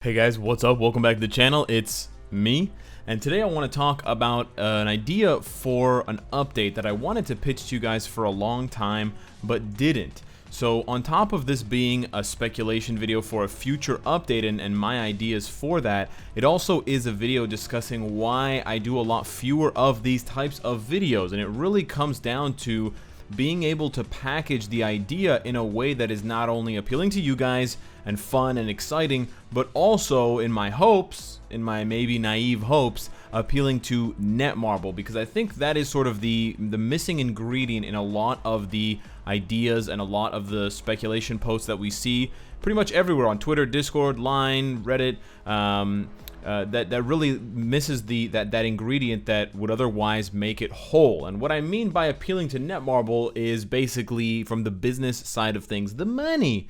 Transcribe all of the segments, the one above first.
Hey guys, what's up? Welcome back to the channel. It's me, and today I want to talk about an idea for an update that I wanted to pitch to you guys for a long time, but didn't. So on top of this being a speculation video for a future update and my ideas for that, it also is a video discussing why I do a lot fewer of these types of videos, and it really comes down to being able to package the idea in a way that is not only appealing to you guys and fun and exciting, but also, in my hopes, in my maybe naive hopes, appealing to Netmarble, because I think that is sort of the missing ingredient in a lot of the ideas and a lot of the speculation posts that we see pretty much everywhere on Twitter, Discord, Line, Reddit. That really misses that ingredient that would otherwise make it whole. And what I mean by appealing to Netmarble is basically from the business side of things, the money.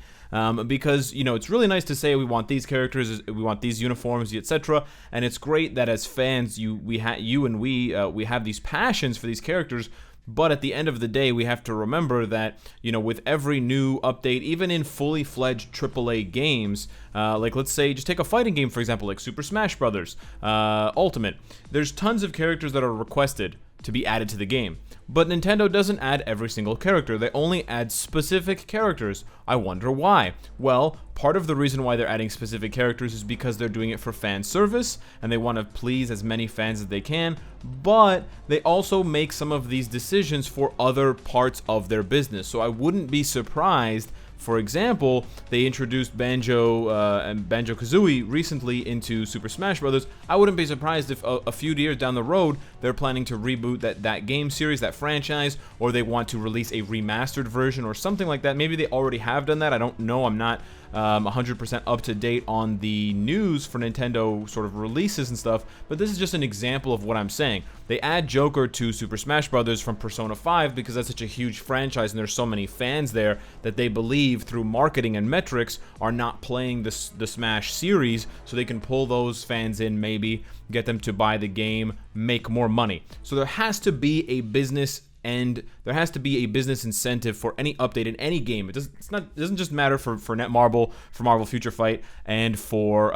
Because, you know, it's really nice to say we want these characters, we want these uniforms, etc. And it's great that as fans, we have these passions for these characters. But at the end of the day, we have to remember that, you know, with every new update, even in fully fledged AAA games, like let's say, just take a fighting game, for example, like Super Smash Bros. Ultimate, there's tons of characters that are requested to be added to the game. But Nintendo doesn't add every single character, they only add specific characters. I wonder why. Well, part of the reason why they're adding specific characters is because they're doing it for fan service, and they want to please as many fans as they can, but they also make some of these decisions for other parts of their business. So I wouldn't be surprised. For example, they introduced Banjo and Banjo-Kazooie recently into Super Smash Bros. I wouldn't be surprised if a few years down the road they're planning to reboot that game series, that franchise, or they want to release a remastered version or something like that. Maybe they already have done that. I don't know. I'm not 100% up to date on the news for Nintendo sort of releases and stuff, but this is just an example of what I'm saying. They add Joker to Super Smash Bros. From Persona 5 because that's such a huge franchise and there's so many fans there that they believe through marketing and metrics are not playing the Smash series, so they can pull those fans in, maybe get them to buy the game, make more money. So there has to be a business and there has to be a business incentive for any update in any game. It doesn't just matter for Netmarble, for Marvel Future Fight, and for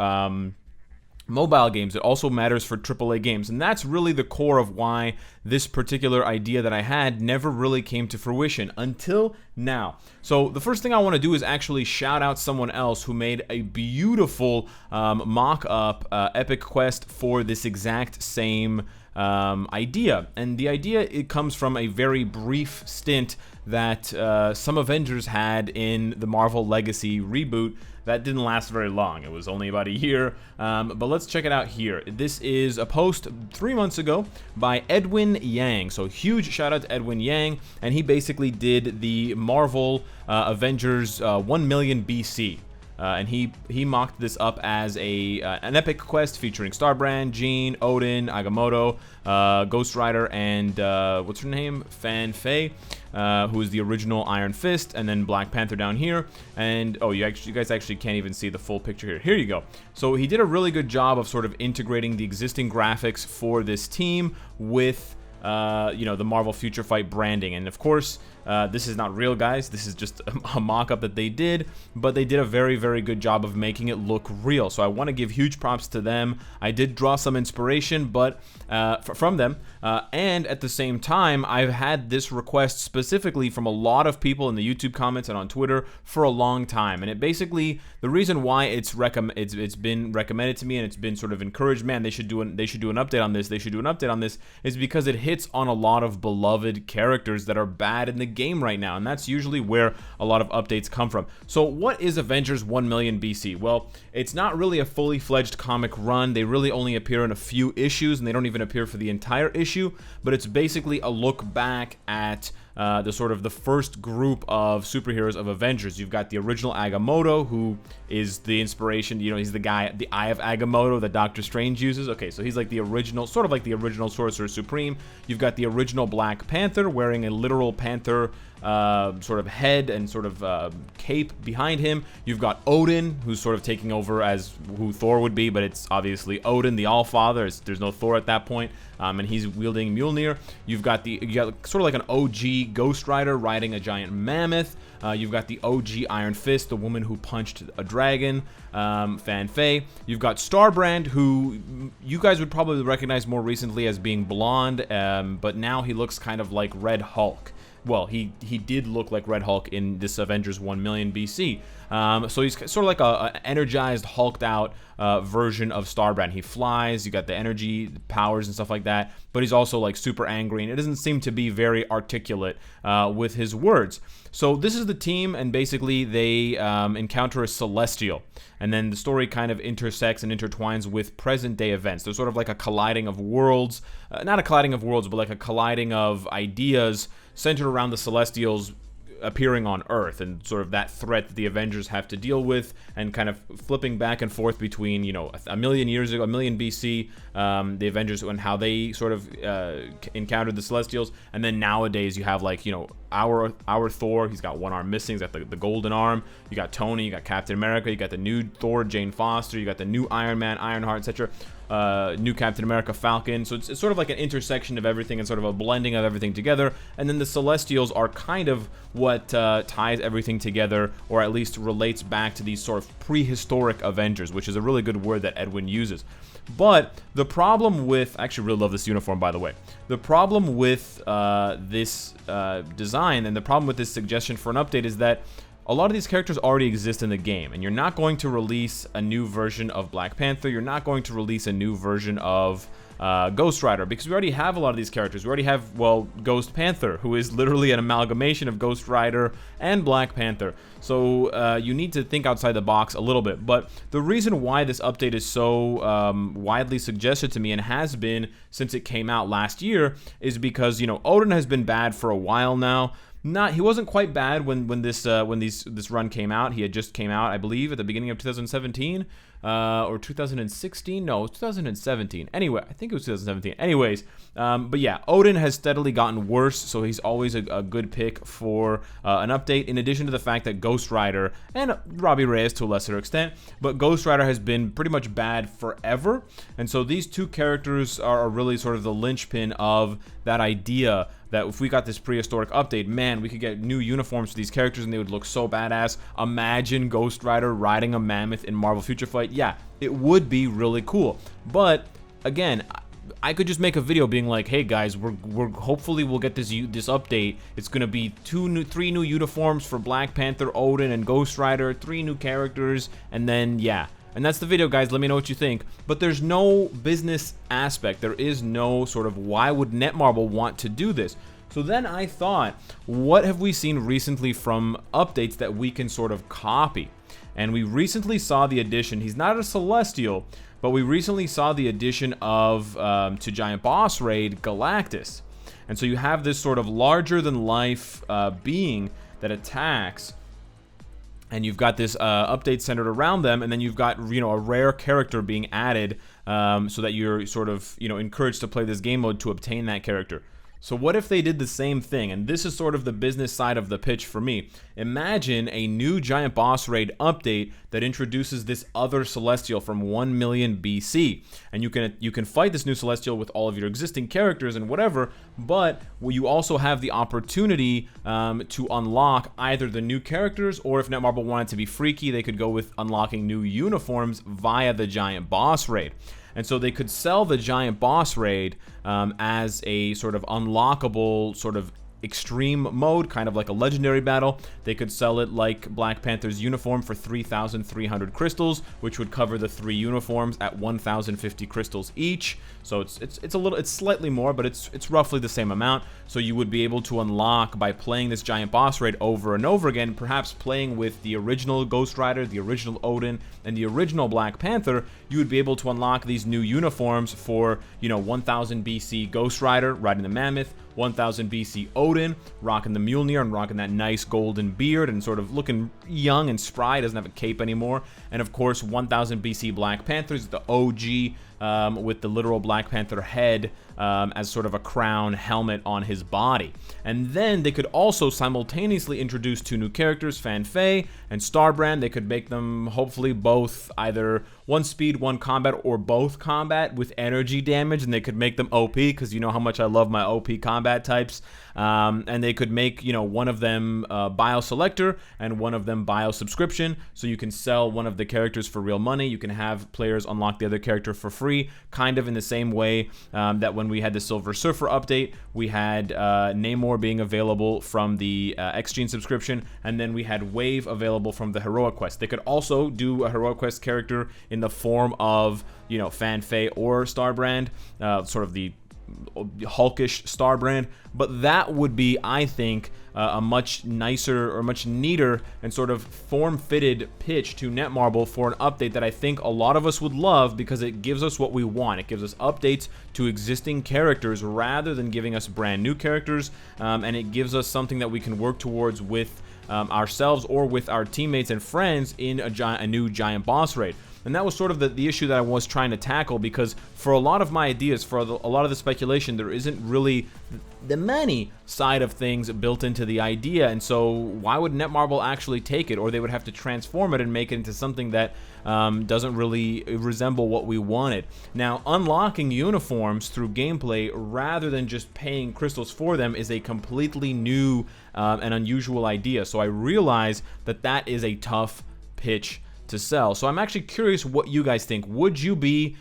mobile games. It also matters for AAA games, and that's really the core of why this particular idea that I had never really came to fruition until now. So the first thing I want to do is actually shout out someone else who made a beautiful mock-up epic quest for this exact same idea. And the idea, it comes from a very brief stint that some Avengers had in the Marvel Legacy reboot that didn't last very long. It was only about a year, but let's check it out here. This is a post 3 months ago by Edwin Yang. So huge shout out to Edwin Yang, and he basically did the Marvel Avengers 1 million BC. And he mocked this up as an epic quest featuring Starbrand, Jean, Odin, Agamotto, Ghost Rider, and what's her name? Fan Fei, who is the original Iron Fist, and then Black Panther down here. And oh, you guys actually can't even see the full picture here. Here you go. So he did a really good job of sort of integrating the existing graphics for this team with you know, the Marvel Future Fight branding. And of course, this is not real, guys. This is just a mock-up that they did, but they did a very, very good job of making it look real. So I want to give huge props to them. I did draw some inspiration, but from them, and at the same time, I've had this request specifically from a lot of people in the YouTube comments and on Twitter for a long time. And it basically, the reason why it's been recommended to me and it's been sort of encouraged, man, they should do an update on this. They should do an update on this, is because it hits on a lot of beloved characters that are bad in the game right now, and that's usually where a lot of updates come from. So what is Avengers 1 million BC? Well, it's not really a fully fledged comic run. They really only appear in a few issues, and they don't even appear for the entire issue, but it's basically a look back at the first group of superheroes of Avengers. You've got the original Agamotto, who is the inspiration, you know, he's the guy, the Eye of Agamotto that Doctor Strange uses. Okay, so he's like the original, sort of like the original Sorcerer Supreme. You've got the original Black Panther wearing a literal panther sort of head and sort of cape behind him. You've got Odin, who's sort of taking over as who Thor would be, but it's obviously Odin, the All-Father. There's no Thor at that point, and he's wielding Mjolnir. You got sort of like an OG Ghost Rider riding a giant mammoth. You've got the OG Iron Fist, the woman who punched a dragon, Fan Fei. You've got Starbrand, who you guys would probably recognize more recently as being blonde, but now he looks kind of like Red Hulk. Well, he did look like Red Hulk in this Avengers 1 million BC. So he's sort of like a energized, hulked out version of Starbrand. He flies, you got the energy powers and stuff like that, but he's also like super angry, and it doesn't seem to be very articulate with his words. So this is the team, and basically they encounter a Celestial, and then the story kind of intersects and intertwines with present-day events. There's sort of like a colliding of worlds, not a colliding of worlds, but like a colliding of ideas centered around the Celestials appearing on Earth, and sort of that threat that the Avengers have to deal with, and kind of flipping back and forth between, you know, a million years ago, a million BC, the Avengers and how they sort of encountered the Celestials, and then nowadays you have, like, you know, our Thor. He's got one arm missing. He's got the golden arm. You got Tony. You got Captain America. You got the new Thor, Jane Foster. You got the new Iron Man, Ironheart, etc. New Captain America, Falcon. So it's sort of like an intersection of everything and sort of a blending of everything together. And then the Celestials are kind of what ties everything together, or at least relates back to these sort of prehistoric Avengers, which is a really good word that Edwin uses. But the problem with, I actually really love this uniform, by the way. The problem with this design, and the problem with this suggestion for an update, is that a lot of these characters already exist in the game, and you're not going to release a new version of Black Panther. You're not going to release a new version of Ghost Rider, because we already have a lot of these characters. We already have, well, Ghost Panther, who is literally an amalgamation of Ghost Rider and Black Panther. So you need to think outside the box a little bit. But the reason why this update is so widely suggested to me, and has been since it came out last year, is because, you know, Odin has been bad for a while now. He wasn't quite bad when this run came out. He had just came out, I believe, at the beginning of 2017 or 2016. No, it was 2017. Anyway, I think it was 2017. Anyways, but yeah, Odin has steadily gotten worse, so he's always a good pick for an update. In addition to the fact that Ghost Rider, and Robbie Reyes to a lesser extent, but Ghost Rider has been pretty much bad forever, and so these two characters are really sort of the linchpin of that idea that if we got this prehistoric update, man, we could get new uniforms for these characters and they would look so badass. Imagine Ghost Rider riding a mammoth in Marvel Future Fight. Yeah, it would be really cool. But again, I could just make a video being like, hey guys, we're hopefully we'll get this update. It's gonna be three new uniforms for Black Panther, Odin, and Ghost Rider, 3 new characters, and then yeah. And that's the video, guys. Let me know what you think. But there's no business aspect. There is no sort of, why would Netmarble want to do this? So then I thought, what have we seen recently from updates that we can sort of copy? And we recently saw the addition, he's not a Celestial, but we recently saw the addition of, to Giant Boss Raid, Galactus. And so you have this sort of larger-than-life being that attacks, and you've got this update centered around them, and then you've got, you know, a rare character being added, so that you're sort of, you know, encouraged to play this game mode to obtain that character. So what if they did the same thing? And this is sort of the business side of the pitch for me. Imagine a new Giant Boss Raid update that introduces this other Celestial from 1 million BC. And you can fight this new Celestial with all of your existing characters and whatever, but you also have the opportunity to unlock either the new characters, or if Netmarble wanted to be freaky, they could go with unlocking new uniforms via the Giant Boss Raid. And so they could sell the Giant Boss Raid as a sort of unlockable sort of extreme mode, kind of like a legendary battle. They could sell it like Black Panther's uniform for 3,300 crystals, which would cover the 3 uniforms at 1,050 crystals each. So it's slightly more, but it's roughly the same amount. So you would be able to unlock, by playing this Giant Boss Raid over and over again, perhaps playing with the original Ghost Rider, the original Odin, and the original Black Panther, you would be able to unlock these new uniforms for, you know, 1000 BC Ghost Rider riding the mammoth, 1000 BC Odin rocking the Mjolnir and rocking that nice golden beard and sort of looking young and spry, doesn't have a cape anymore, and of course 1000 BC Black Panthers, the OG with the literal Black Panther head as sort of a crown helmet on his body. And then they could also simultaneously introduce 2 new characters, Fan Fei and Starbrand. They could make them hopefully both either 1 speed, 1 combat, or both combat with energy damage, and they could make them OP, because you know how much I love my OP combat types. And they could make, you know, one of them bio selector and one of them bio subscription, so you can sell one of the characters for real money. You can have players unlock the other character for free, kind of in the same way that when we had the Silver Surfer update, we had Namor being available from the X-Gene subscription, and then we had Wave available from the Heroic Quest. They could also do a Heroic Quest character in the form of, you know, Fan Fei or Starbrand, sort of the hulkish Starbrand, but that would be, I think, a much nicer or much neater and sort of form-fitted pitch to Netmarble for an update that I think a lot of us would love, because it gives us what we want. It gives us updates to existing characters rather than giving us brand new characters, and it gives us something that we can work towards with ourselves or with our teammates and friends in a new giant boss raid. And that was sort of the issue that I was trying to tackle, because for a lot of my ideas, for a lot of the speculation, there isn't really the money side of things built into the idea. And so why would Netmarble actually take it? Or they would have to transform it and make it into something that doesn't really resemble what we wanted. Now, unlocking uniforms through gameplay rather than just paying crystals for them is a completely new and unusual idea. So I realize that that is a tough pitch to sell. So I'm actually curious what you guys think. Would you be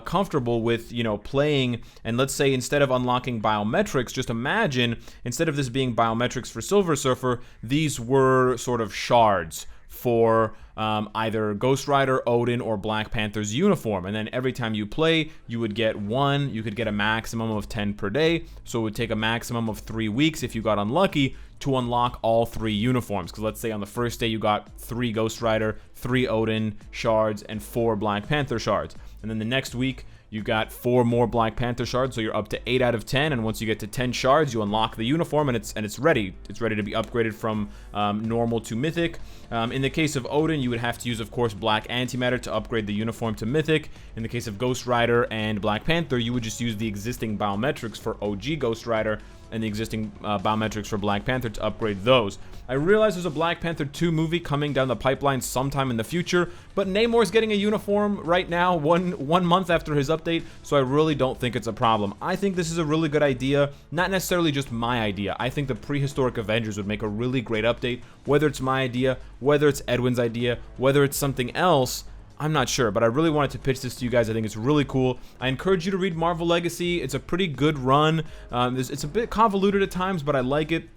comfortable with, you know, playing, and let's say instead of unlocking biometrics, just imagine instead of this being biometrics for Silver Surfer, these were sort of shards for either Ghost Rider, Odin, or Black Panther's uniform. And then every time you play, you would get 1. You could get a maximum of 10 per day. So it would take a maximum of 3 weeks if you got unlucky to unlock all 3 uniforms. Because let's say on the first day you got 3 Ghost Rider, 3 Odin shards, and 4 Black Panther shards. And then the next week you got 4 more Black Panther shards, so you're up to 8 out of 10. And once you get to 10 shards, you unlock the uniform, and it's ready. It's ready to be upgraded from normal to mythic. In the case of Odin, you would have to use, of course, Black Antimatter to upgrade the uniform to mythic. In the case of Ghost Rider and Black Panther, you would just use the existing biometrics for OG Ghost Rider and the existing biometrics for Black Panther to upgrade those. I realize there's a Black Panther 2 movie coming down the pipeline sometime in the future, but Namor's getting a uniform right now, one month after his update, so I really don't think it's a problem. I think this is a really good idea, not necessarily just my idea. I think the Prehistoric Avengers would make a really great update, whether it's my idea, whether it's Edwin's idea, whether it's something else. I'm not sure, but I really wanted to pitch this to you guys. I think it's really cool. I encourage you to read Marvel Legacy. It's a pretty good run. It's a bit convoluted at times, but I like it.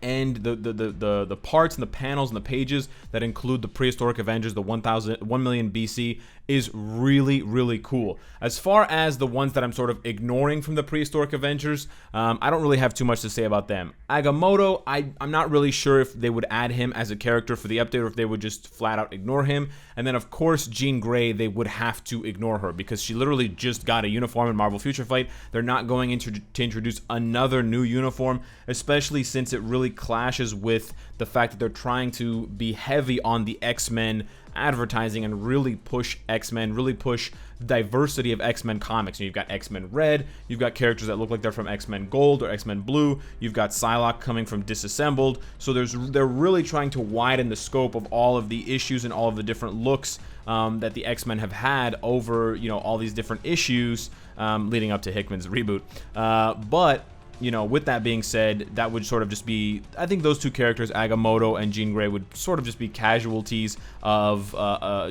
And the parts and the panels and the pages that include the Prehistoric Avengers, the 1 million BC, is really, really cool. As far as the ones that I'm sort of ignoring from the Prehistoric Avengers, I don't really have too much to say about them. Agamotto, I'm not really sure if they would add him as a character for the update or if they would just flat out ignore him. And then, of course, Jean Grey, they would have to ignore her because she literally just got a uniform in Marvel Future Fight. They're not going to introduce another new uniform, especially since it really clashes with the fact that they're trying to be heavy on the X-Men advertising and really push X-Men, really push diversity of X-Men comics. You've got X-Men Red, you've got characters that look like they're from X-Men Gold or X-Men Blue, you've got Psylocke coming from Disassembled, so they're really trying to widen the scope of all of the issues and all of the different looks that the X-Men have had over, you know, all these different issues leading up to Hickman's reboot. But you know, with that being said, that would sort of just be, I think those two characters, Agamotto and Jean Grey, would sort of just be casualties of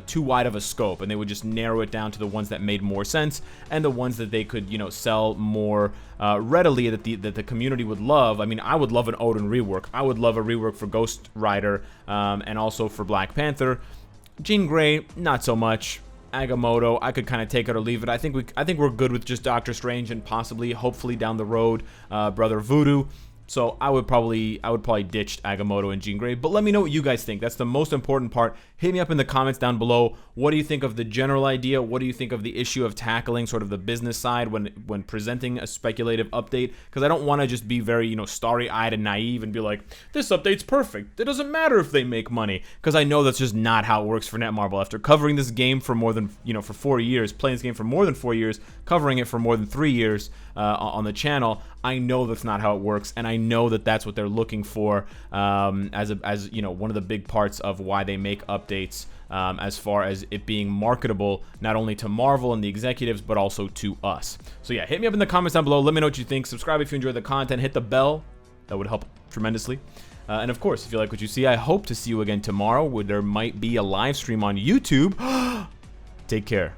too wide of a scope, and they would just narrow it down to the ones that made more sense and the ones that they could, you know, sell more readily, that the community would love. I mean, I would love an Odin rework. I would love a rework for Ghost Rider and also for Black Panther. Jean Grey, not so much. Agamotto, I could kind of take it or leave it. I think we're good with just Doctor Strange and possibly, hopefully down the road, Brother Voodoo. So I would probably ditch Agamotto and Jean Grey, but let me know what you guys think. That's the most important part. Hit me up in the comments down below. What do you think of the general idea? What do you think of the issue of tackling sort of the business side when presenting a speculative update? Because I don't want to just be very, starry-eyed and naive and be like, this update's perfect. It doesn't matter if they make money. Because I know that's just not how it works for Netmarble. After covering this game for more than, for 4 years, playing this game for more than 4 years, covering it for more than 3 years on the channel, I know that's not how it works, and I know that that's what they're looking for as one of the big parts of why they make updates, as far as it being marketable not only to Marvel and the executives but also to us. So yeah, hit me up in the comments down below. Let me know what you think. Subscribe if you enjoyed the content. Hit the bell. That would help tremendously. And of course, if you like what you see, I hope to see you again tomorrow, where there might be a live stream on YouTube. Take care.